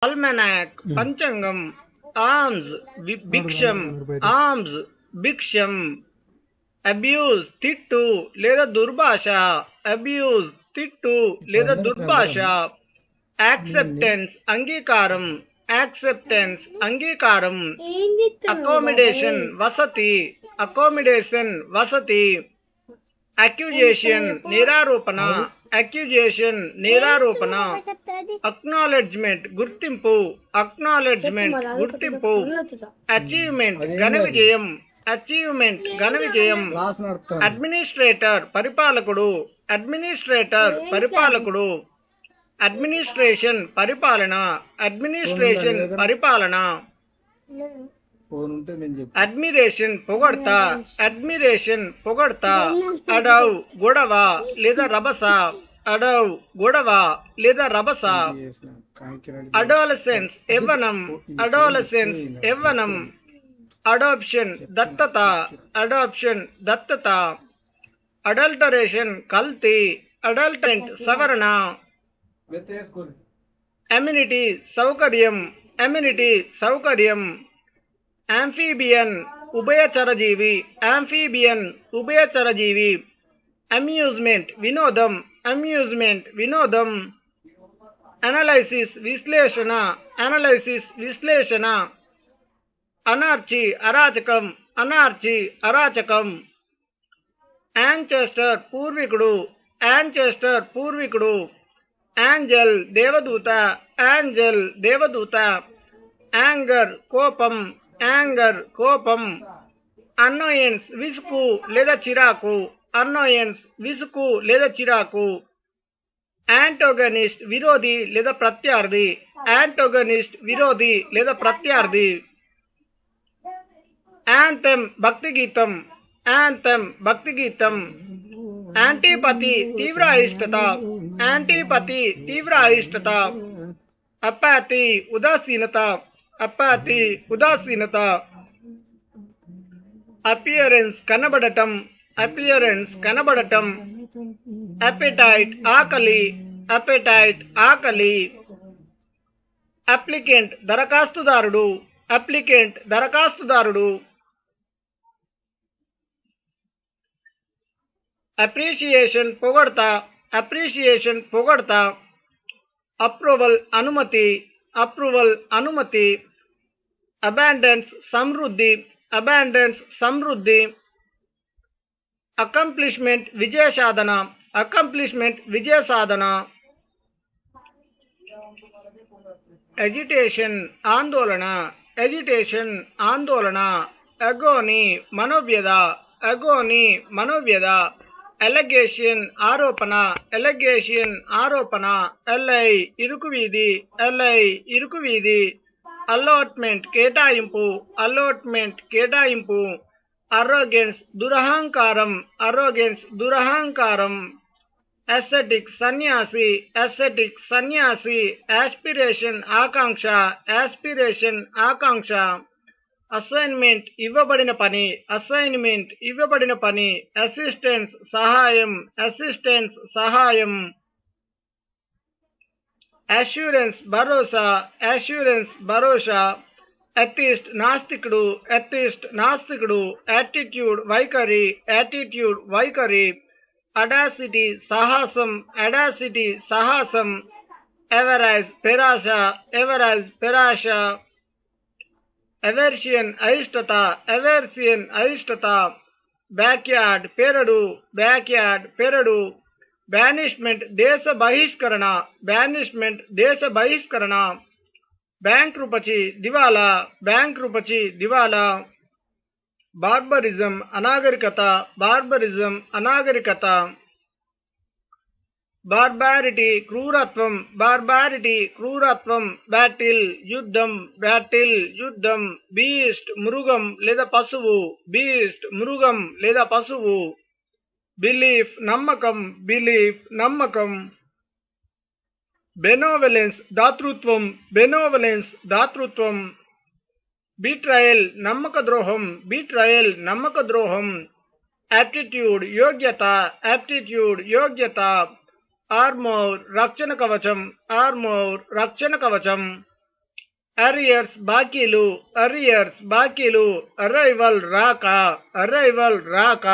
almanac, panchangam, arms, bhiksham, arms, bhiksham, abuse, తిట్టు లేదా దుర్భాష, abuse, తిట్టు లేదా దుర్భాష, acceptance, అంగీకారం, acceptance, అంగీకారం, accommodation, వసతి, accommodation, వసతి, accusation, నిరారోపణ, accusation, నిరారోపణ, acknowledgement, గుర్తింపు, acknowledgement, గుర్తింపు, achievement, ఘన విజయం, అచీవ్మెంట్, ఘన విజయం, అడ్మినిస్ట్రేటర్, పరిపాలకుడు, అడ్మినిస్ట్రేటర్, పరిపాలకుడు, అడ్మినిస్ట్రేషన్, పరిపాలన, అడ్మినిస్ట్రేషన్, పరిపాలన, అడ్మిరేషన్, పొగడ్త, అడ్మిరేషన్, పొగడ్త, అడవ్, గొడవ లేదా రభస, అడవ్, గొడవ లేదా రభస, అడోలసెన్స్, యవ్వనం, అడోలసెన్స్, యవ్వనం, అడాప్షన్, దత్తత, అడాప్షన్, దత్తత, అడల్టరేషన్, కల్తీ, అడల్టరెంట్, సవరణ, అమ్యూనిటీ, సౌకర్యం, అమ్యూనిటీ, సౌకర్యం, ఆంఫీబియన్, ఉభయచరజీవి, ఆంఫీబియన్, ఉభయచరజీవి, అమ్యూజ్మెంట్, వినోదం, అమ్యూజ్మెంట్, వినోదం, అనాలైసిస్, విశ్లేషణ, అనాలైసిస్, విశ్లేషణ, అనార్చి, అరాచకం, అనార్చి, అరాచకం, యాన్చెస్టర్, పూర్వీకుడు, యాన్చెస్టర్, పూర్వీకుడు, ఏంజల్, దేవదూత, ఏంజల్, దేవదూత, యాంగర్, కోపం, యాంగర్, కోపం, అన్నోయన్స్, విసుగు లేదా చిరాకు, అన్నోయన్స్, విసుగు లేదా చిరాకు, యాంటోగనిస్ట్, విరోధి లేదా ప్రత్యర్థి, యాంటోగనిస్ట్, విరోధి లేదా ప్రత్యర్థి, యాంథెమ్, భక్తి గీతం, యాంథెమ్, భక్తి గీతం, యాంటీపతి, తీవ్ర అయిష్టత, యాంటీపతి, తీవ్ర అయిష్టత, అపాతి, ఉదాసీనత, అపాతి, ఉదాసీనత, అపియరెన్స్, కనబడటం, అపియరెన్స్, కనబడటం, అపెటైట్, ఆకలి, అపెటైట్, ఆకలి, అప్లికెంట్, దరఖాస్తుదారుడు, అప్లికెంట్, దరఖాస్తుదారుడు, అప్రిషియేషన్, పొగడ్త, అప్రిషియేషన్, పొగడ్త, అప్రూవల్, అనుమతి, అప్రూవల్, అనుమతి, అబాండెన్స్, సమృద్ధి, అబాండెన్స్, సమృద్ధి, అకంప్లిష్మెంట్, విజయ సాధన, అకంప్లిష్మెంట్, విజయ సాధన, ఎజిటేషన్, ఆందోళన, ఎజిటేషన్, ఆందోళన, అగోని, మనోవ్యధ, అగోని, మనోవ్యధ, ఎలగేషన్, ఆరోపణ, ఎలగేషన్, ఆరోపణ, ఎల్ఐ, ఇరుకు వీధి, ఎల్ఐ, ఇరుకు వీధి, అలాట్మెంట్, కేటాయింపు, అలాట్మెంట్, కేటాయింపు, అరోగెన్స్, దురహంకారం, అరోగెన్స్, దురహంకారం, అసెటిక్, సన్యాసి, అసెటిక్, సన్యాసి, ఆస్పిరేషన్, ఆకాంక్ష, ఆస్పిరేషన్, ఆకాంక్ష, అసైన్మెంట్, ఇవ్వబడిన పని, అసైన్మెంట్, ఇవ్వబడిన పని, అసిస్టెన్స్, సహాయం, అసిస్టెన్స్, సహాయం, అష్యూరెన్స్, భరోసా, అష్యూరెన్స్, భరోసా, అథిస్ట్, నాస్తికుడు, అథిస్ట్, నాస్తికుడు, యాటిట్యూడ్, వైఖరి, యాటిట్యూడ్, వైఖరి, అడాసిటీ, సాహసం, అడాసిటీ, సాహసం, ఎవరైజ్, పెరాశ, ఎవరైజ్, పెరాశ, ఎవర్షియన్, అయిష్టత, ఎవర్షియన్, అయిష్టత, బ్యాక్యార్డ్, పెరడు, బ్యాక్యార్డ్, పెరడు, బ్యానిష్మెంట్, దేశ బహిష్కరణ, బ్యానిష్మెంట్, దేశ బహిష్కరణ, బ్యాంక్రూపచి, దివాలా, బ్యాంక్రూపచి, దివాలా, బార్బరిజం, అనాగరికత, బార్బరిజం, అనాగరికత, బార్బారిటీ, క్రూరత్వం, బార్బారిటీ, క్రూరత్వం, బ్యాటిల్, యుద్ధం, బ్యాటిల్, యుద్ధం, బీస్ట్, మృగం లేదా పశువు, బీస్ట్, మృగం లేదా పశువు, బిలీఫ్, నమ్మకం, బిలీఫ్, నమ్మకం, బెనోవెలెన్స్, దాతృత్వం, బెనోవెలెన్స్, దాతృత్వం, బీట్రయల్, నమ్మక ద్రోహం, బీట్రయల్, నమ్మక ద్రోహం, యాప్టిట్యూడ్, యోగ్యత, యాప్టిట్యూడ్, యోగ్యత, ఆర్మోర్, రక్షణ కవచం, ఆర్మోర్, రక్షణ కవచం, అరియర్స్ బాకీలు, అరియర్స్ బాకీలు. అరైవల్ రాక, అరైవల్ రాక.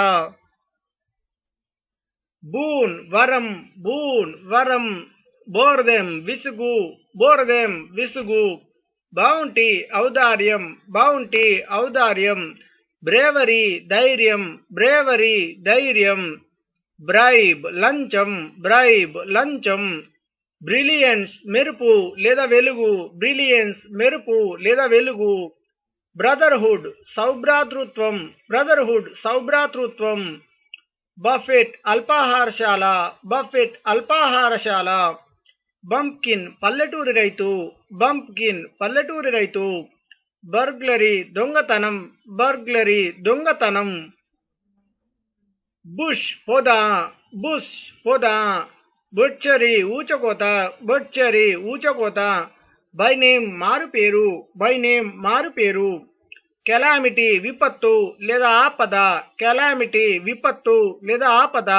బూన్ వరం, బూన్ వరం. బోర్దెం విసుగు, బోర్దెం విసుగు. బౌంటీ ఔదార్యం, బౌంటీ ఔదార్యం. బ్రేవరీ ధైర్యం, బ్రేవరీ ధైర్యం. బ్రైబ్ లంచం, బ్రైబ్ లంచం. బ్రిలియన్స్ మెరుపు లేదా వెలుగు, బ్రిలియన్స్ మెరుపు లేదా వెలుగు. బ్రదర్హుడ్ సౌభ్రాతృత్వం, బ్రదర్హుడ్ సౌభ్రాతృత్వం. బఫెట్ అల్పాహారశాల, బఫెట్ అల్పాహారశాల. బంప్కిన్ పల్లెటూరి రైతు, బంప్కిన్ పల్లెటూరి రైతు. బర్గ్లరీ దొంగతనం, బర్గ్లరీ దొంగతనం. బుష్ పొద, బుష్ పొద. బొచ్చరి ఊచకోత, బొచ్చరి ఊచకోత. బై నేమ్ మారుపేరు, బై నేమ్ మారుపేరు. కెలామిటీ విపత్తు లేదా ఆపద, కెలామిటీ విపత్తు లేదా ఆపద.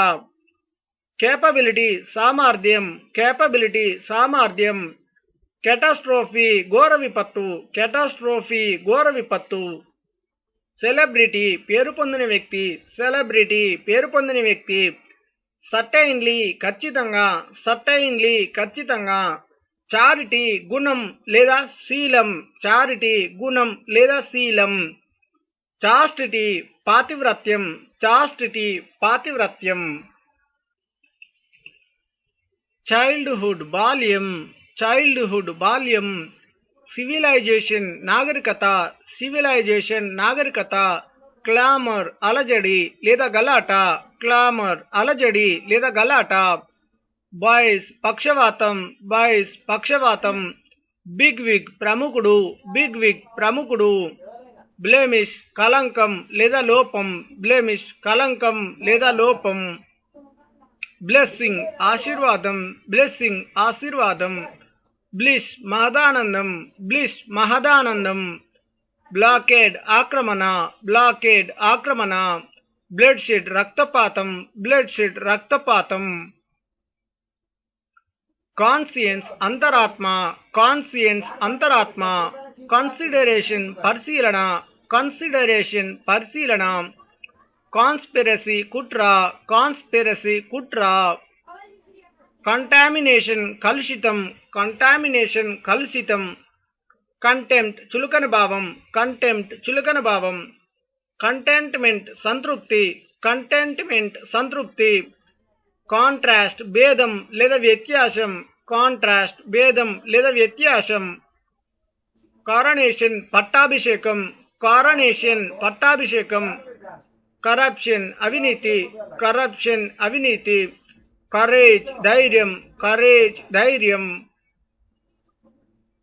కేపబిలిటీ సామర్థ్యం, కేపబిలిటీ సామర్థ్యం. కెటాస్ట్రోఫీ ఘోర విపత్తు, కెటాస్ట్రోఫీ ఘోర విపత్తు. సెలబ్రిటీ పేరు పొందిన వ్యక్తి, సెలబ్రిటీ పేరు పొందిన వ్యక్తి. సర్టైన్లీ ఖచ్చితంగా, సర్టైన్లీ ఖచ్చితంగా. చారిటీ గుణం లేదా శీలం, చారిటీ గుణం లేదా శీలం. చాస్టిటీ పాతివ్రత్యం, చాస్టిటీ పాతివ్రత్యం. చైల్డ్హుడ్ బాల్యం, చైల్డ్హుడ్ బాల్యం. సివిలైజేషన్ నాగరికత, సివిలైజేషన్ నాగరికత. క్లామర్ అలజడి లేదా గలాట, క్లామర్ అలజడి లేదా గలాట. బాయ్స్ పక్షవాతం, బాయ్స్ పక్షవాతం. బిగ్ విగ్ ప్రముఖుడు, బిగ్ విగ్ ప్రముఖుడు. బ్లెమిష్ కలంకం లేదా లోపం, బ్లెమిష్ కలంకం లేదా లోపం. బ్లెస్సింగ్ ఆశీర్వాదం, బ్లెస్సింగ్ ఆశీర్వాదం. బ్లిష్ మహదానందం, బ్లిష్ మహదానందం. బ్లాకేడ్ ఆక్రమణ, బ్లాకేడ్ ఆక్రమణ. బ్లడ్ షెడ్ రక్తపాతం, బ్లడ్ షెడ్ రక్తపాతం. కాన్సియన్స్ అంతరాత్మ, కాన్సియన్స్ అంతరాత్మ. కన్సిడరేషన్ పరిశీలన, కన్సిడరేషన్ పరిశీలన. కాన్స్పిరసీ కుట్ర, కాన్స్పిరసీ కుట్ర. కంటామినేషన్ కలుషితం, కంటామినేషన్ కలుషితం. కంటెంప్ట్ చులకన భావం, కంటెంప్ట్ చులకన భావం. కంటెంట్మెంట్ సంతృప్తి, కంటెంట్మెంట్ సంతృప్తి. కాంట్రాస్ట్ భేదం లేదా వ్యత్యాసం, కాంట్రాస్ట్ భేదం లేదా వ్యత్యాసం. కారణేషన్ పట్టాభిషేకం, కారణేషన్ పట్టాభిషేకం. కరప్షన్ అవినీతి, కరప్షన్ అవినీతి. కరేజ్ ధైర్యం, కరేజ్ ధైర్యం.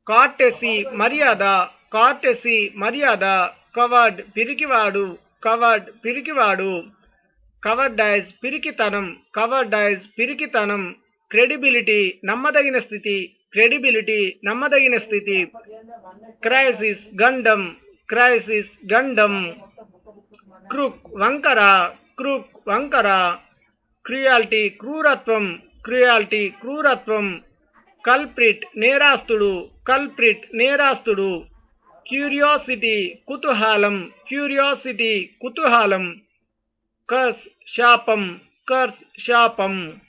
కార్టెసీ మర్యాద, కార్టెసీ మర్యాద. Covered పిరికివాడు, covered పిరికివాడు. కవర్డైజ్ పిరికితనం, కవర్డైజ్ పిరికితనం. క్రెడిబిలిటీ నమ్మదగిన స్థితి, క్రెడిబిలిటీ నమ్మదగిన స్థితి. క్రైసిస్ గండం, క్రైసిస్ గండం. క్రూక్ వంకర, క్రూక్ వంకర. క్రుయాలిటీ క్రూరత్వం, క్రుయాలిటీ క్రూరత్వం. కల్ప్రిట్ నేరాస్తుడు, కల్ప్రిట్ నేరాస్తుడు. క్యూరియాసిటీ కుతూహలం, క్యూరియాసిటీ కుతూహలం. కర్స్ శాపం, కర్స్ శాపం.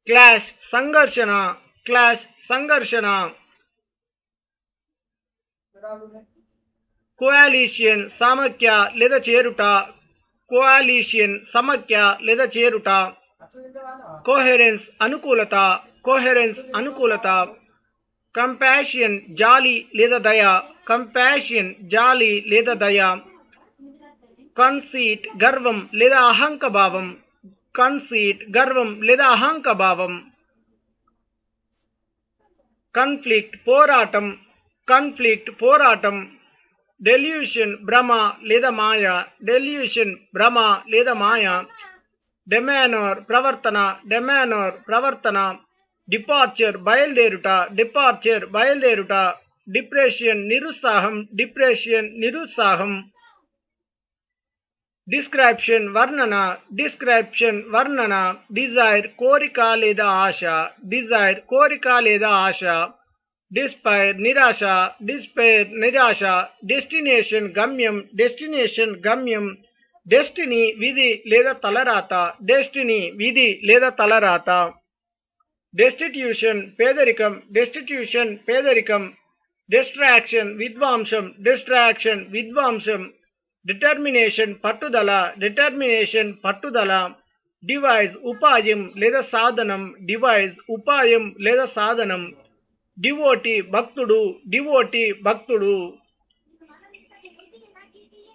క్లాష్ సంఘర్షణ, క్లాష్ సంఘర్షణ. కోయాలిషన్ సమాఖ్య లేదా చేరుట, కోయాలిషన్ సమాఖ్య లేదా చేరుట. కోహెరెన్స్ అనుకూలత, కోహెరెన్స్ అనుకూలత. కంపాషన్ జాలి లేదా దయ, కంపాషన్ జాలి లేదా దయ. కన్సీట్ గర్వం లేదా అహంకభావం, కన్సీట్ గర్వం లేదా అహంకభావం. కన్ఫ్లిక్ట్ పోరాటం, కన్ఫ్లిక్ట్ పోరాటం. డెల్యూషన్ భ్రమ లేదా మాయ, డెల్యూషన్ భ్రమ లేదా మాయ. డెమానర్ ప్రవర్తన, డెమానర్ ప్రవర్తన. డిపార్చర్ బయలుదేరుట, డిపార్చర్ బయలుదేరుట. డిప్రెషన్ నిరుత్సాహం, డిప్రెషన్ నిరుత్సాహం. డిస్క్రిప్షన్ వర్ణన, డిస్క్రిప్షన్ వర్ణన. డిజైర్ కోరిక లేదా ఆశ, డిజైర్ కోరిక లేదా ఆశ. డిస్పైర్ నిరాశ, డిస్పైర్ నిరాశ, డెస్టినేషన్ గమ్యం, డెస్టినేషన్ గమ్యం, డెస్టినీ విధి లేదా తలరాత, డెస్టినీ విధి లేదా తలరాత, డెస్టిట్యూషన్ పేదరికం, డెస్టిట్యూషన్ పేదరికం, డిస్ట్రాక్షన్ విద్వాంసం, డిస్ట్రాక్షన్ విద్వాంసం, డిటర్మినేషన్ పట్టుదల, డిటర్మినేషన్ పట్టుదల, డివైజ్ ఉపాయం లేదా సాధనం, డివైజ్ ఉపాయం లేదా సాధనం, డివోటీ భక్తుడు, డివోటీ భక్తుడు,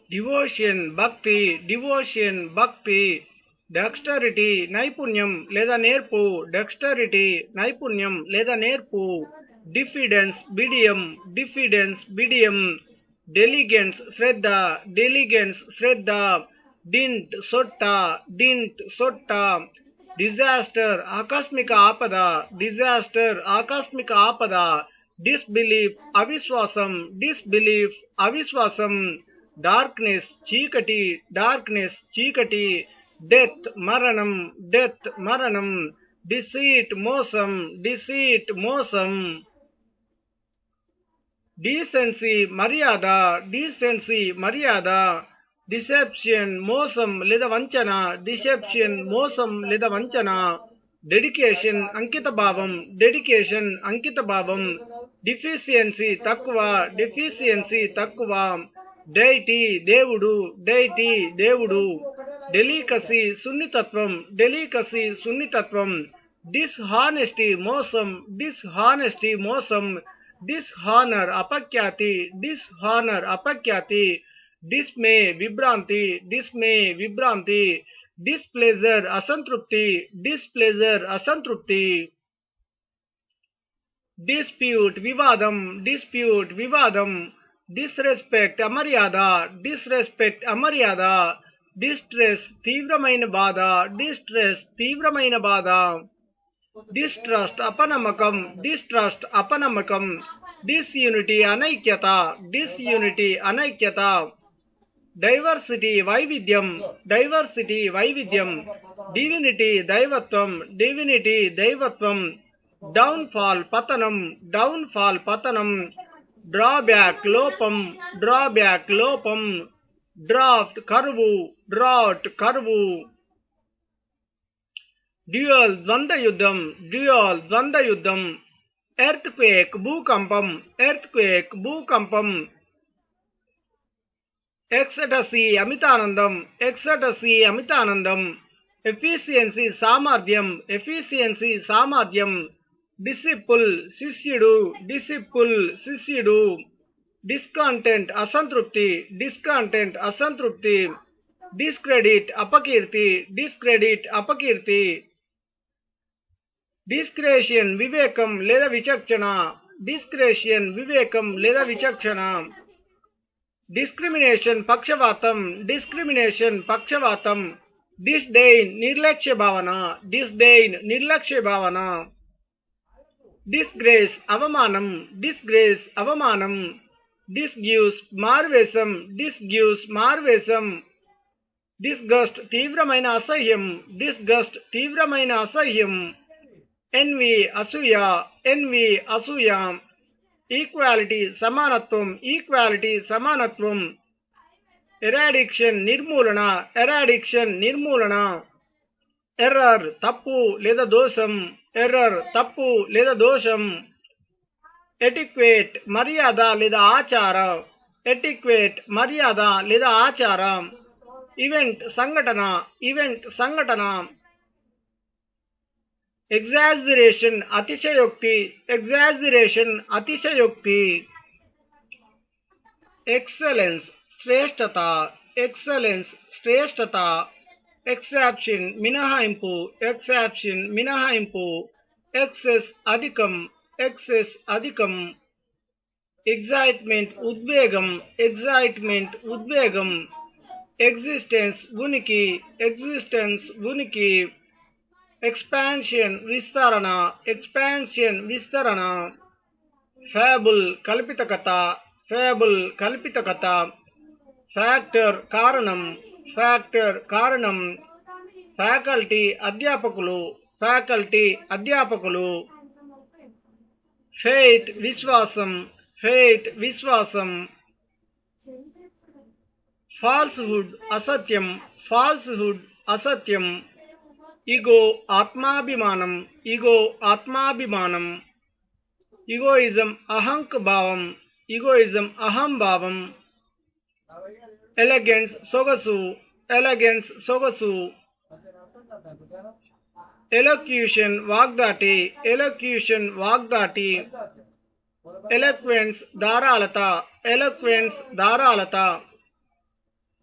డివోషన్ భక్తి, డివోషన్ భక్తి, డెక్స్టరిటీ నైపుణ్యం లేదా నేర్పు, డెక్స్టరిటీ నైపుణ్యం లేదా నేర్పు, డిఫిడెన్స్ బిడియం, డిఫిడెన్స్ బిడియం, డెలిగెన్స్ శ్రద్ధ, డెలిగెన్స్ శ్రద్ధ, డింట్ సొట్ట, డింట్ సొట్ట, డిజాస్టర్ ఆకస్మిక ఆపద, డిజాస్టర్ ఆకస్మిక ఆపద, డిస్బిలీఫ్ అవిశ్వాసం, డిస్బిలీఫ్ అవిశ్వాసం, డార్క్నెస్ చీకటి, డార్క్నెస్ చీకటి, డెత్ మరణం, డెత్ మరణం, డిసీట్ మోసం, డిసీట్ మోసం, డీసెన్సీ మర్యాద, డీసెన్సీ మర్యాద, డిసెప్షన్ మోసం లేదా వంచన, డిసెప్షన్ మోసం లేదా వంచన, డెడికేషన్ అంకితభావం, డెడికేషన్ అంకితభావం, డిఫిషియన్సీ తక్కువ, డిఫిషియన్సీ తక్కువ, డైటీ దేవుడు, డైటీ దేవుడు, డెలికసీ సున్నితత్వం, డెలికసీ సున్నితత్వం, డిస్హానెస్టీ మోసం, డిస్హానెస్టీ మోసం, డిస్హానర్ అపఖ్యాతి, డిస్హానర్ అపఖ్యాతి, డిస్మే విభ్రాంతి, డిస్మే విభ్రాంతి, డిస్ప్లెజర్ అసంతృప్తి, డిస్ప్లెజర్ అసంతృప్తి, డిస్ప్యూట్ వివాదం, డిస్ప్యూట్ వివాదం, డిస్రెస్పెక్ట్ అమర్యాద, డిస్రెస్పెక్ట్ అమర్యాద, డిస్ట్రెస్ తీవ్రమైన బాధ, డిస్ట్రెస్ తీవ్రమైన బాధ, డిస్ట్రస్ట్ అపనమ్మకం, డిస్ట్రస్ట్ అపనమ్మకం, డిస్యూనిటీ అనైక్యత, డిస్యూనిటీ అనైక్యత, డైవర్సిటీ వైవిధ్యం, డైవర్సిటీ వైవిధ్యం, డివినిటీ దైవత్వం, డివినిటీ దైవత్వం, డౌన్ఫాల్ పతనం, డౌన్ఫాల్ పతనం, డ్రాబ్యాక్ లోపం, డ్రాబ్యాక్ లోపం, డ్రాఫ్ట్ కరువు, డ్రాఫ్ట్ కరువు, డ్యూయల్ ద్వంద్వ యుద్ధం, డ్యూయల్ ద్వంద్వ యుద్ధం, ఎర్త్ క్వేక్ భూకంపం, ఎర్త్ క్వేక్ భూకంపం, ఎక్సటసీ అమితానందం, ఎక్సటసీ అమితానందం, ఎఫిషియన్సీ సామర్థ్యం, ఎఫిషియన్సీ సామర్థ్యం, డిసిపుల్ శిష్యుడు, డిసిపుల్ శిష్యుడు, డిస్కంటెంట్ అసంతృప్తి, డిస్కంటెంట్ అసంతృప్తి, డిస్క్రెడిట్ అపకీర్తి, డిస్క్రెడిట్ అపకీర్తి, డిస్క్రేషన్ వివేకం లేదా విచక్షణ, డిస్క్రేషన్ వివేకం లేదా విచక్షణ, డిస్క్రిమినేషన్ పక్షవాతం, డిస్క్రిమినేషన్ పక్షవాతం, డిస్డెయిన్ నిర్లక్ష్య భావన, డిస్డెయిన్ నిర్లక్ష్య భావన, డిస్గ్రేస్ అవమానం, డిస్గ్రేస్ అవమానం, డిస్గ్యూస్ మారువేషం, డిస్గ్యూస్ మారువేషం, డిస్గస్ట్ తీవ్రమైన అసహ్యం, డిస్గస్ట్ తీవ్రమైన అసహ్యం, ఎన్వి అసూయ, ఎన్వి అసూయ, ఈక్వాలిటీ సమానత్వం, ఈక్వాలిటీ సమానత్వం, ఎరాడిక్షన్ నిర్మూలన, ఎరాడిక్షన్ నిర్మూలన, ఎర్రర్ తప్పు లేదా దోషం, ఎర్రర్ తప్పు లేదా దోషం, ఎటిక్వేట్ మర్యాద లేదా ఆచార, ఎటిక్వేట్ మర్యాద లేదా ఆచార, ఈవెంట్ సంఘటన, ఈవెంట్ సంఘటన, ఎగ్జాజరేషన్ అతిశయోక్తి, ఎగ్జాజరేషన్ అతిశయోక్తి, ఎక్సలెన్స్ శ్రేష్టత, ఎక్సలెన్స్ శ్రేష్టత, ఎక్సెప్షన్ మినహాయింపు, ఎక్సెప్షన్ మినహాయింపు, ఎక్సెస్ అధికం, ఎక్సెస్ అధికం, ఎగ్జైట్మెంట్ ఉద్వేగం, ఎగ్జైట్మెంట్ ఉద్వేగం, ఎగ్జిస్టెన్స్ ఉనికి, ఎగ్జిస్టెన్స్ ఉనికి, ఎక్స్పాన్షన్ విస్తరణ, ఎక్స్పాన్షన్ విస్తరణ, ఫ్యాబుల్ కల్పిత కథ, ఫ్యాబుల్ కల్పిత కథ, ఫ్యాక్టర్ కారణం, ఫ్యాక్టర్ కారణం, ఫ్యాకల్టీ అధ్యాపకులు, ఫ్యాకల్టీ అధ్యాపకులు, ఫెయిత్ విశ్వాసం, ఫెయిత్ విశ్వాసం. ఫాల్స్హుడ్ అసత్యం, ఫాల్స్హుడ్ అసత్యం. ఈగో ఆత్మాభిమానం, ఈగో ఆత్మాభిమానం. ఈగోయిజం అహంక భావం, ఈగోయిజం అహంభావం. ఎలగెన్స్ సొగసు, ఎలగెన్స్ సొగసు. ఎలోక్యూషన్ వాగ్దాటి, ఎలోక్యూషన్ వాగ్దాటి. ఎలోక్వెన్స్ ధారాళత, ఎలోక్వెన్స్ ధారాళత.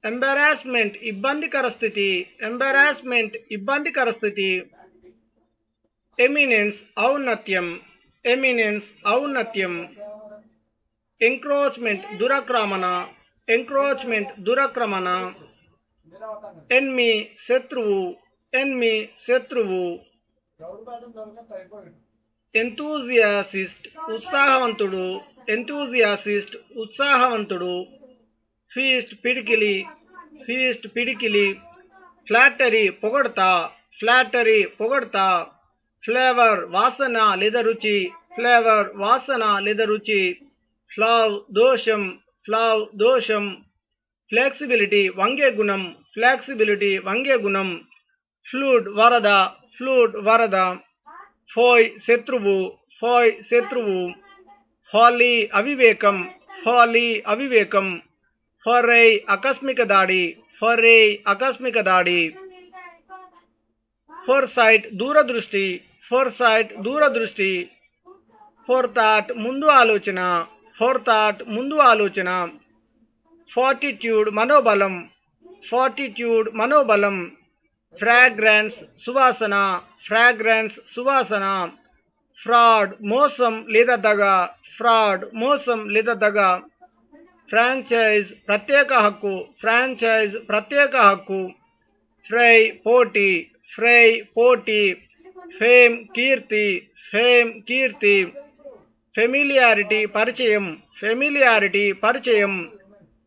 ఎంబారాస్మెంట్ ఇబ్బందికర స్థితి, ఎంబారాస్మెంట్ ఇబ్బందికర స్థితి. ఎమినెన్స్ ఔన్నత్యం, ఎమినెన్స్ ఔన్నత్యం. ఎంక్రోచ్మెంట్ దురాక్రమణ, ఎంక్రోచ్మెంట్ దురాక్రమణ. ఎన్మి శత్రువు, ఎన్మి శత్రువు. ఎంతూజియాసిస్ట్ ఉత్సాహవంతుడు, ఎంతూజియాసిస్ట్ ఉత్సాహవంతుడు. ఫీస్ట్ పిడికిలి, ఫీస్ట్ పిడికిలి. ఫ్లాటరీ పొగడతా, ఫ్లాటరీ పొగడతా. ఫ్లేవర్ వాసన లేదా రుచి, ఫ్లేవర్ వాసన లేదా రుచి. ఫ్లావ్ దోషం, ఫ్లావ్ దోషం. ఫ్లెక్సిబిలిటీ వంగే గుణం, ఫ్లెక్సిబిలిటీ వంగే గుణం. ఫ్లూడ్ వరద, ఫ్లూడ్ వరద. ఫోయ్ శత్రువు, ఫోయ్ శత్రువు. ఫాలీ అవివేకం, ఫాలీ అవివేకం. ఫొర్రై ఆకస్మిక దాడి, ఫొర్రై ఆకస్మిక దాడి. ఫోర్సైట్ దూరదృష్టి, ఫోర్సైట్ దూరదృష్టి. ఫోర్థాట్ ముందు ఆలోచన, ఫోర్థాట్ ముందు ఆలోచన. ఫార్టిట్యూడ్ మనోబలం, ఫార్టిట్యూడ్ మనోబలం. ఫ్రాగ్రెన్స్ సువాసన, ఫ్రాగ్రెన్స్ సువాసన. ఫ్రాడ్ మోసం లేదా దగ, ఫ్రాడ్ మోసం లేదా దగ. ఫ్రాంచైజ్ ప్రత్యేక హక్కు, ఫ్రాంచైజ్ ప్రత్యేక హక్కు. ఫ్రై పోటీ, ఫ్రై పోటీ. ఫేమ్ కీర్తి, ఫేమ్ కీర్తి. ఫెమిలియారిటీ పరిచయం, ఫెమిలియారిటీ పరిచయం.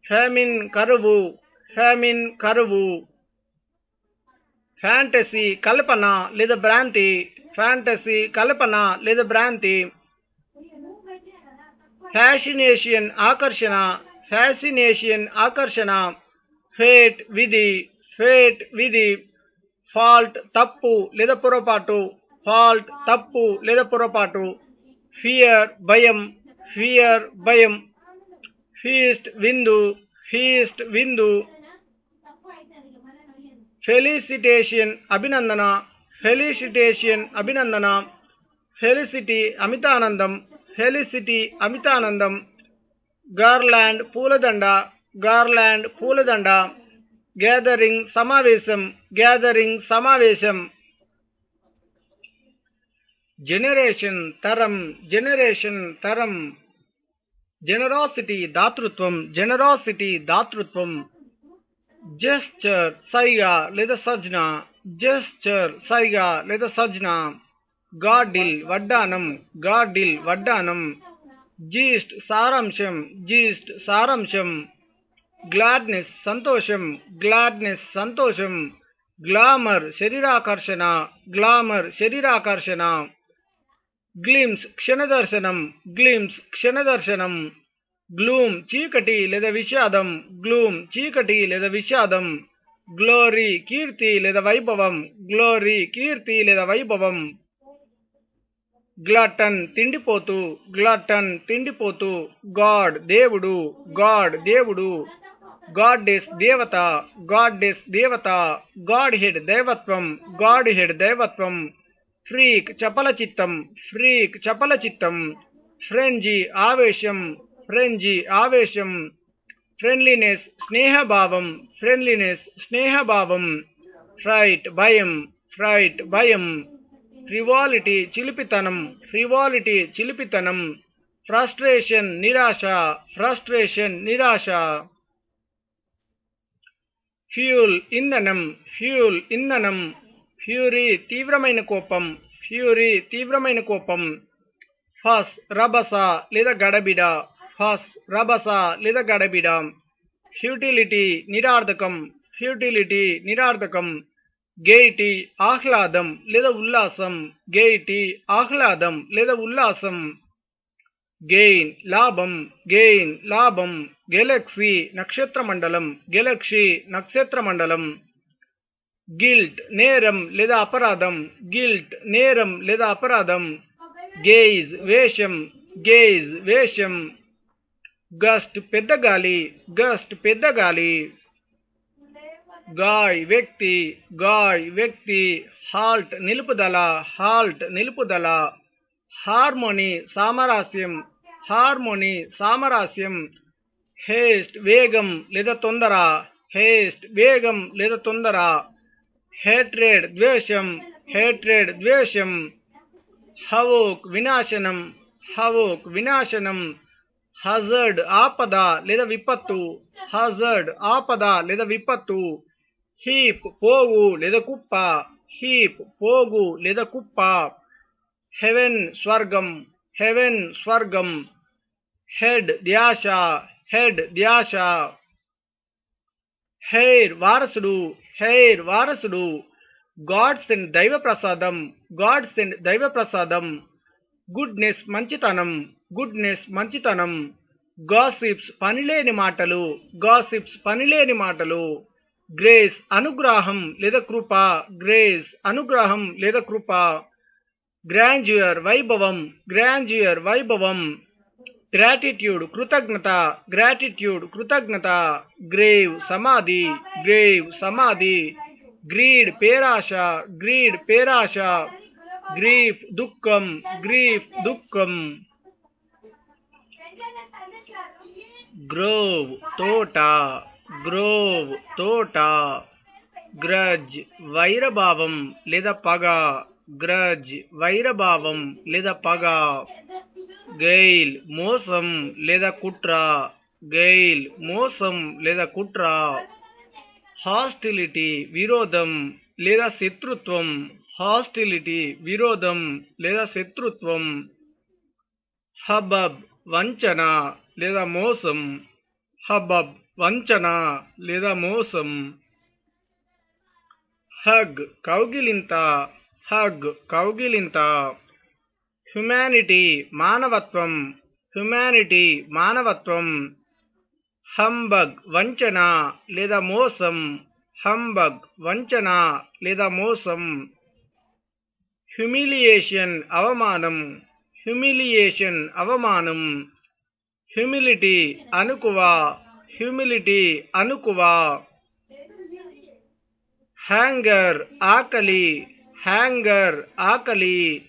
ఫెమిన్ కరువు, ఫెమిన్ కరువు. ఫ్యాంటసీ కల్పన లేదా భ్రాంతి, ఫ్యాంటసీ కల్పన లేదా భ్రాంతి. ఫ్యాసినేషన్ ఆకర్షణ, ఫ్యాసినేషన్ ఆకర్షణ. ఫేట్ విధి, ఫేట్ విధి. ఫాల్ట్ తప్పు లేదా పొరపాటు, ఫాల్ట్ తప్పు లేదా పొరపాటు. ఫియర్ భయం, ఫియర్ భయం. ఫీస్ట్ విందు, ఫీస్ట్ విందు. ఫెలిసిటేషన్ అభినందన, ఫెలిసిటేషన్ అభినందన. ఫెలిసిటీ అమితానందం, ఫెలిసిటీ అమితానందం. గార్లాండ్ పూలదండ, గార్లాండ్ పూలదండ. గ్యాదరింగ్ సమావేశం, గ్యాదరింగ్ సమావేశం. జనరేషన్ తరం, జనరేషన్ తరం. జెనరాసిటీ దాతృత్వం, జెనరాసిటీ దాతృత్వం. జెస్చర్ సైగా లేదా సజ్న, జెస్చర్ సైగా లేదా సజ్న. గార్డిల్ వడ్డానం, గార్డిల్ వడ్డానం. జీస్ట్ సారాంశం, జీస్ట్ సారాంశం. గ్లాడ్నెస్ సంతోషం, గ్లాడ్నెస్ సంతోషం. గ్లామర్ శరీరాకర్షణ, గ్లామర్ శరీరాకర్షణ. గ్లిమ్స్ క్షణదర్శనం, గ్లిమ్స్ క్షణదర్శనం. గ్లూమ్ చీకటి లేదా విషాదం, గ్లూమ్ చీకటి లేదా విషాదం. గ్లోరీ కీర్తి లేదా వైభవం, గ్లోరీ కీర్తి లేదా వైభవం. గ్లటన్ తిండిపోతూ, గ్లటన్ తిండిపోతూ. గాడ్ దేవుడు, గాడ్ దేవుడు. గాడ్డెస్ దేవత, గాడ్డెస్ దేవత. గాడ్ హెడ్ దైవత్వం, గాడ్ హెడ్ దైవత్వం. ఫ్రీక్ చపల చిత్తం, ఫ్రీక్ చపల చిత్తం. ఫ్రెంజీ ఆవేశం, ఫ్రెంజీ ఆవేశం. ఫ్రెండ్లీనెస్ స్నేహభావం, ఫ్రెండ్లీనెస్ స్నేహభావం. ఫ్రైట్ భయం, ఫ్రైట్ భయం. ఫ్రివాలిటీ చిలిపితనం, ఫ్రివాలిటీ చిలిపితనం. ఫ్రస్ట్రేషన్ నిరాశ, ఫ్రస్ట్రేషన్ నిరాశ. ఫ్యూల్ ఇంధనం, ఫ్యూల్ ఇంధనం. ఫ్యూరీ తీవ్రమైన కోపం, ఫ్యూరీ తీవ్రమైన కోపం. ఫస్ రభస లేదా గడబిడ, ఫస్ రభస లేదా గడబిడ. ఫ్యూటిలిటీ నిరార్థకం, ఫ్యూటిలిటీ నిరార్థకం. గెయిటీ ఆహ్లాదం లేదా ఉల్లాసం, గెయిటీ ఆహ్లాదం లేదా ఉల్లాసం. గెయిన్ లాభం, గెయిన్ లాభం. గెలాక్సీ నక్షత్రమండలం, గెలాక్సీ నక్షత్రమండలం. గిల్ట్ నేరం లేదా అపరాధం, గిల్ట్ నేరం లేదా అపరాధం. గేజ్ వేషం, గేజ్ వేషం. గస్ట్ పెద్ద గాలి, గస్ట్ పెద్ద గాలి. గాయ్ వ్యక్తి, గాయ్ వ్యక్తి. హాల్ట్ నిలుపుదల, హాల్ట్ నిలుపుదల. హార్మోనీ సామరస్యం, హార్మోనీ సామరస్యం. హేస్ట్ వేగం లేదా తొందర, హేస్ట్ వేగం లేదా తొందర. హేట్రేడ్ ద్వేషం, హేట్రేడ్ ద్వేషం. హవోక్ వినాశనం, హవోక్ వినాశనం. హజర్డ్ ఆపద లేదా విపత్తు, హజర్డ్ ఆపద లేదా విపత్తు. హీప్ పోగు లేదా కుప్ప, హీప్ పోగు లేదా కుప్ప. హెవెన్ స్వర్గం, హెవెన్ స్వర్గం. హెడ్ ధ్యాస, హెడ్ ధ్యాస. హెయిర్ వారసుడు, హెయిర్ వారసుడు. గాడ్ సెండ్ దైవ ప్రసాదం, గాడ్ సెండ్ దైవ ప్రసాదం. గుడ్నెస్ మంచితనం, గుడ్నెస్ మంచితనం. గాసిప్స్ పనిలేని మాటలు, గాసిప్స్ పనిలేని మాటలు. గ్రేస్ అనుగ్రహం లేదా కృప, గ్రేస్ అనుగ్రహం లేదా కృప. గ్రాండ్యూర్ వైభవం, గ్రాండ్యూర్ వైభవం. గ్రాటిట్యూడ్ కృతజ్ఞత, గ్రాటిట్యూడ్ కృతజ్ఞత. గ్రేవ్ సమాధి, గ్రేవ్ సమాధి. గ్రీడ్ పేరాశ, గ్రీడ్ పేరాశ. గ్రీఫ్ దుఃఖం, గ్రీఫ్ దుఃఖం. గ్రోవ్ తోట, గ్రోవ్ తోట. గ్రజ్ వైరభావం లేదా పగ, గ్రజ్ వైరభావం లేదా పగ. గెయిల్ మోసం లేదా కుట్ర, గెయిల్ మోసం లేదా కుట్ర. హాస్టిలిటీ విరోధం లేదా శత్రుత్వం, హాస్టిలిటీ విరోధం లేదా శత్రుత్వం. హబబ్ వంచన లేదా మోసం, హబబ్ వంచన లేదా మోసం. హగ్ కౌగిలింత, హగ్ కౌగిలింత. హ్యుమానిటీ మానవత్వం, హ్యుమానిటీ మానవత్వం. హంబగ్ వంచన లేదా మోసం, హంబగ్ వంచన లేదా మోసం. హ్యూమిలియేషన్ అవమానం, హ్యూమిలియేషన్ అవమానం. హ్యూమిలిటీ అనుకువ, హ్యూమిలిటీ అనుకువ. హ్యాంగర్ ఆకలి, హ్యాంగర్ ఆకలి.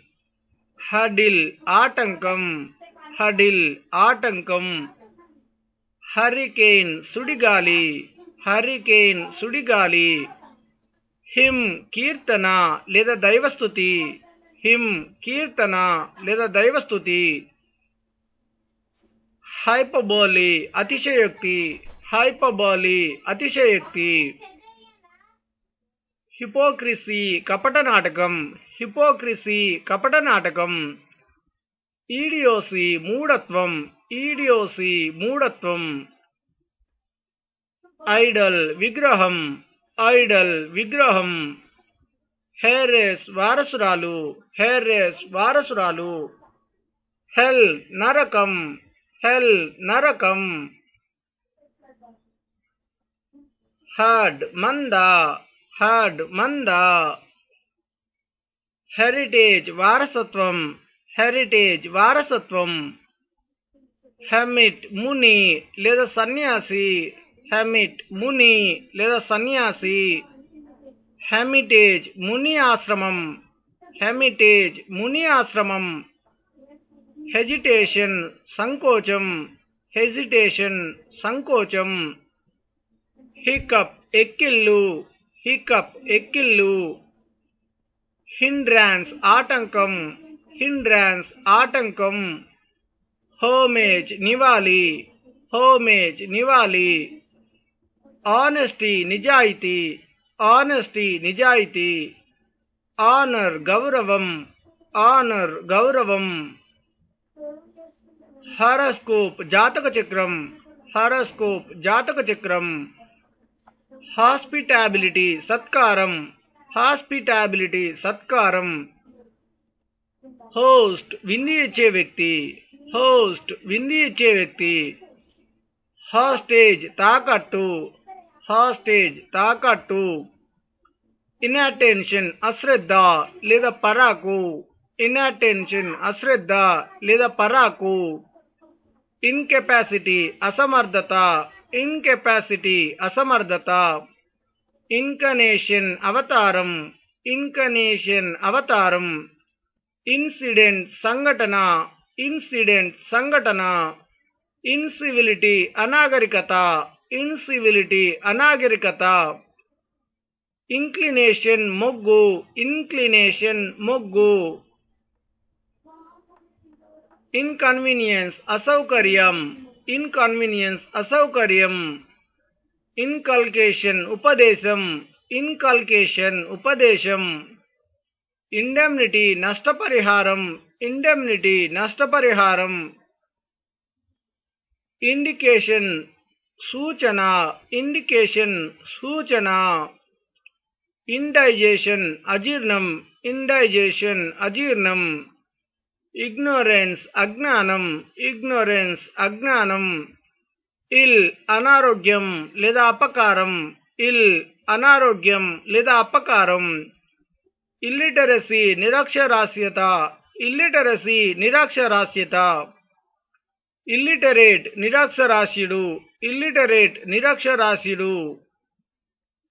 హడిల్ ఆటంకం, హడిల్ ఆటంకం. హరికేన్ సుడిగాలి, హరికేన్ సుడిగాలి. హిమ్ కీర్తన లేదా దైవస్తుతి, హిమ్ కీర్తన లేదా దైవస్తుతి. హైపబోలి అతిశయోక్తి, హైపబోలి అతిశయోక్తి. హిపోక్రసీ కపట నాటకం, హిపోక్రసీ కపట నాటకం. ఈడియోసి మూఢత్వం, ఈడియోసి మూఢత్వం. ఐడల్ విగ్రహం, ఐడల్ విగ్రహం. హెరెస్ వారసురాలు, హెరెస్ వారసురాలు. హెల్ నరకం, హెల్ నరకం. హడ్ మంద, హడ్ మంద. హెరిటేజ్ వారసత్వం, హెరిటేజ్ వారసత్వం. హెమిట్ ముని లేదా సన్యాసి, హెమిట్ ముని లేదా సన్యాసి. హెమిటేజ్ ముని ఆశ్రమం, హెమిటేజ్ ముని ఆశ్రమం. హెజిటేషన్ సంకోచం, హెజిటేషన్ సంకోచం. Hiccup ఎక్కిళ్ళు, hiccup ఎక్కిళ్ళు. హిండ్రాన్స్ ఆటంకం, హిండ్రాన్స్ ఆటంకం. హోమేజ్ నివాలి, హోమేజ్ నివాలి. ఆనెస్టీ నిజాయితీ, ఆనెస్టీ నిజాయితీ. ఆనర్ గౌరవం, ఆనర్ గౌరవం. హారోస్కోప్ జాతక చక్రం, హారోస్కోప్ జాతక చక్రం. హాస్పిటాబిలిటీ సత్కారం, హాస్పిటాబిలిటీ సత్కారం. హోస్ట్ విందు ఇచ్చే వ్యక్తి, హోస్ట్ విందు ఇచ్చే వ్యక్తి. హాస్టేజ్ తాకట్టు. హాస్టేజ్ తాకట్టు. ఇన్అటెన్షన్ అశ్రద్ధ లేదా పరాకు. ఇన్అటెన్షన్ అశ్రద్ధ లేదా పరాకు. ఇన్కెపాసిటీ అసమర్థత. ఇన్కెపాసిటీ అసమర్థత. ఇన్కనేషన్ అవతారం. ఇన్కనేషన్ అవతారం. ఇన్సిడెంట్ సంఘటన. ఇన్సిడెంట్ సంఘటన. ఇన్సివిలిటీ అనాగరికత. ఇన్సివిలిటీ అనాగరికత. ఇంక్లినేషన్ మొగ్గు. ఇంక్లినేషన్ మొగ్గు. ఇన్కన్వీనియన్స్ అసౌకర్యం. ఇన్కన్వీనియన్స్ అసౌకర్యం. ఇన్కల్కేషన్ ఉపదేశం. ఇన్కల్కేషన్ ఉపదేశం. ఇండెమ్నిటీ నష్టపరిహారం. ఇండెమ్నిటీ నష్టపరిహారం. ఇండికేషన్ సూచన. ఇండికేషన్ సూచన. ఇండైజేషన్ అజీర్ణం. ఇండైజేషన్ అజీర్ణం. ఇగ్నోరెన్స్ అజ్ఞానం. ఇగ్నోరెన్స్ అజ్ఞానం. ఇల్ అనారోగ్యం లేదా అపకారం. ఇల్ అనారోగ్యం లేదా అపకారం. ఇల్లిటరసీ నిరక్షరాస్యత. ఇల్లిటరసీ నిరక్షరాస్యత. ఇల్లిటరేట్ నిరక్షరాస్యుడు. ఇల్లిటరేట్ నిరక్షరాస్యుడు.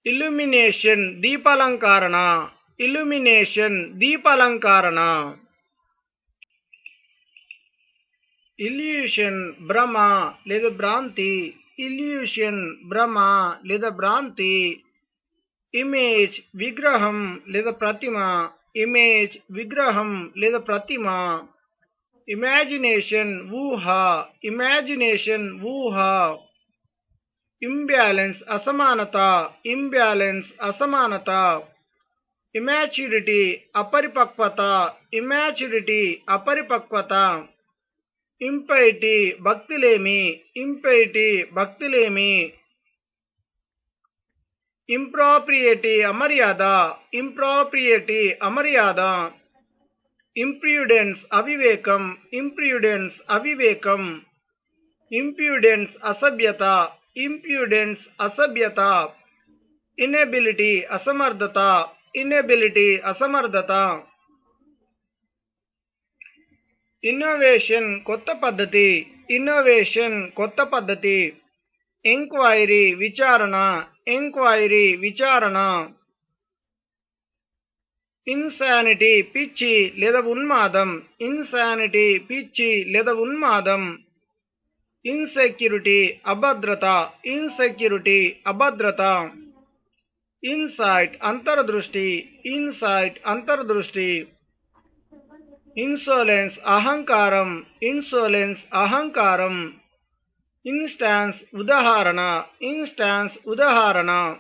ఇల్యూమినేషన్ దీపాలంకరణ. ఇల్యూమినేషన్ దీపాలంకరణ. ఇల్యూషన్ భ్రమ లేదా భ్రాంతి. ఇల్యూషన్ భ్రమ లేదా భ్రాంతి. ఇమేజ్ విగ్రహం లేదా ప్రతిమ. ఇమేజ్ విగ్రహం లేదా ప్రతిమ. ఇమాజినేషన్ ఊహ. ఇమాజినేషన్ ఊహ. ఇంబ్యాలెన్స్ అసమానత. ఇంబ్యాలెన్స్ అసమానత. ఇమాచ్యూరిటీ అపరిపక్వత. ఇమాచ్యూరిటీ అపరిపక్వత. ఇంపైటీ భక్తిలేమి. ఇంపైటీ భక్తిలేమి. ఇంప్రాప్రియేటీ అమర్యాద. ఇంప్రాప్రియేటీ అమర్యాద. ఇంప్రూడెన్స్ అవివేకం. ఇంప్రూడెన్స్ అవివేకం. ఇంప్యూడెన్స్ అసభ్యత. ఇంప్యూడెన్స్ అసభ్యత. ఇనెబిలిటీ అసమర్థత. ఇనెబిలిటీ అసమర్థత. ఇన్నోవేషన్ కొత్త పద్ధతి. ఇన్నోవేషన్ కొత్త పద్ధతి. ఎంక్వైరీ విచారణ. ఎంక్వైరీ విచారణ. ఇన్సానిటీ పిచ్చి లేదా ఉన్మాదం. ఇన్సానిటీ పిచ్చి లేదా ఉన్మాదం. ఇన్సెక్యూరిటీ అభద్రత. ఇన్సెక్యూరిటీ అభద్రత. ఇన్సైట్ అంతర్దృష్టి. ఇన్సైట్ అంతర్దృష్టి. ఇన్సోలెన్స్ అహంకారం. ఇన్సోలెన్స్ అహంకారం. ఇన్స్టాన్స్ ఉదాహరణ. ఇన్స్టాన్స్ ఉదాహరణ.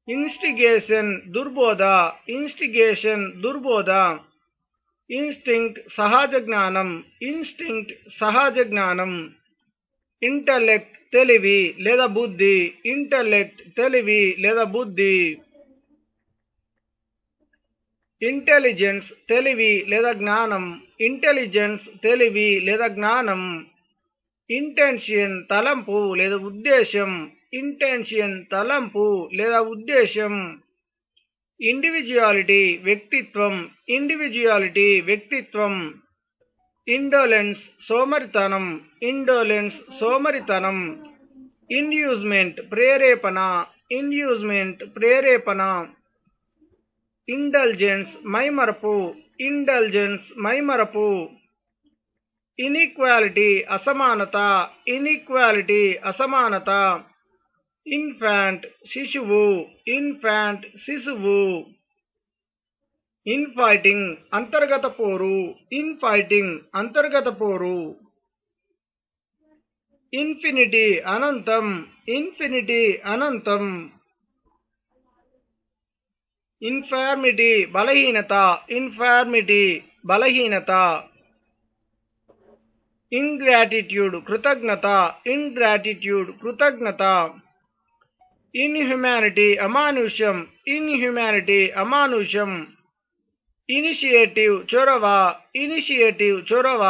ఇన్స్టిగేషన్ దుర్బోధ. ఇన్స్టిగేషన్ దుర్బోధ. ఇన్స్టింక్ట్ సహజ జ్ఞానం. ఇన్స్టింక్ట్ సహజ జ్ఞానం. ఇంటలెక్ట్ తెలివి లేదా బుద్ధి. ఇంటలెక్ట్ తెలివి లేదా బుద్ధి. ఇంటెలిజెన్స్ తెలివి లేదా జ్ఞానం. ఇంటెలిజెన్స్ తెలివి లేదా జ్ఞానం. ఇంటెన్షన్ తలంపు లేదా ఉద్దేశం. ఇంటెన్షన్ తలంపు లేదా ఉద్దేశం. ఇండివిజువాలిటీ వ్యక్తిత్వం. ఇండివిజువాలిటీ వ్యక్తిత్వం. ఇండోలెన్స్ సోమరితనం. ఇండోలెన్స్ సోమరితనం. ఇండ్యూస్మెంట్ ప్రేరేపణ. ఇండ్యూస్మెంట్ ప్రేరేపణ. ఇండల్జెన్స్ మైమరపు. ఇండల్జెన్స్ మైమరపు. ఇన్ఈక్వాలిటీ అసమానత. ఇన్ఈక్వాలిటీ అసమానత. ఇన్ఫాంట్ శిశువు. ఇన్ఫాంట్ శిశువు. ఇన్ఫైటింగ్ అంతర్గత పోరు. ఇన్ఫైటింగ్ అంతర్గత పోరు. ఇన్ఫినిటీ అనంతం. ఇన్ఫినిటీ అనంతం. ఇన్ఫార్మిటీ బలహీనత. ఇన్ఫార్మిటీ బలహీనత. ఇంగ్రాటిట్యూడ్ కృతజ్ఞత. ఇంగ్రాటిట్యూడ్ కృతజ్ఞత. ఇన్హ్యుమానిటీ అమానుష్యం. ఇన్హ్యుమానిటీ అమానుష్యం. ఇనిషియేటివ్ చొరవ. ఇనిషియేటివ్ చొరవ.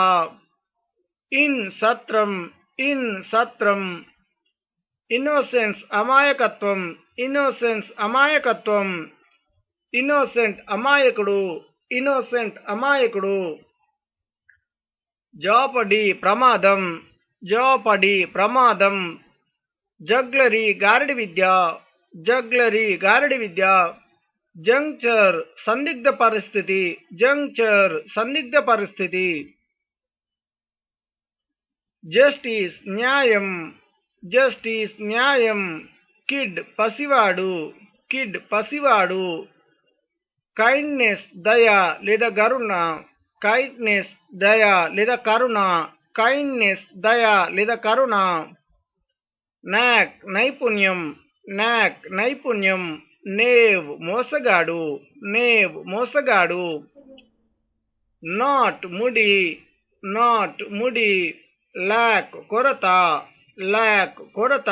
ఇన్ సత్రం, ఇన్ సత్రం. ఇన్నోసెన్స్ అమాయకత్వం, ఇన్నోసెన్స్ అమాయకత్వం. ఇన్నోసెంట్ అమాయకుడు, ఇన్నోసెంట్ అమాయకుడు. జాపడి ప్రమాదం, జాపడి ప్రమాదం. జగ్లరీ గారడి విద్య, జగ్లరీ గారడి విద్య. జంక్చర్ సందిగ్ధ పరిస్థితి, జంక్చర్ సందిగ్ధ పరిస్థితి. జస్టిస్ న్యాయం, జస్టిస్ న్యాయం. కిడ్ పసివాడు, కిడ్ పసివాడు. కైండ్నెస్ దయ లేదా కరుణ, కైండ్నెస్ దయ లేదా కరుణ, కైండ్నెస్ దయ లేదా కరుణ. నాక్ నైపుణ్యం, నాక్ నైపుణ్యం. నేవ్ మోసగాడు, నేవ్ మోసగాడు. నాట్ ముడి, నాట్ ముడి. లాక్ కొరత, లాక్ కొరత.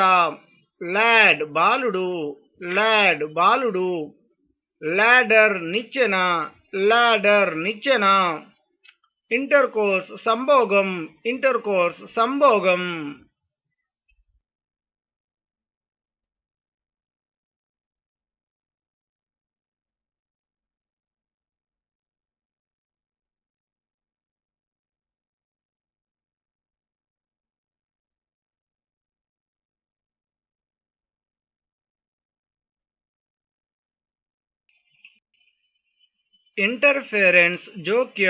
లాడ్ బాలుడు, లాడ్ బాలుడు. లాడర్ నిచ్చెన, లాడర్ నిచ్చెన. Intercourse సంభోగం, intercourse సంభోగం. ఇంటర్ఫेरेंस जोक्य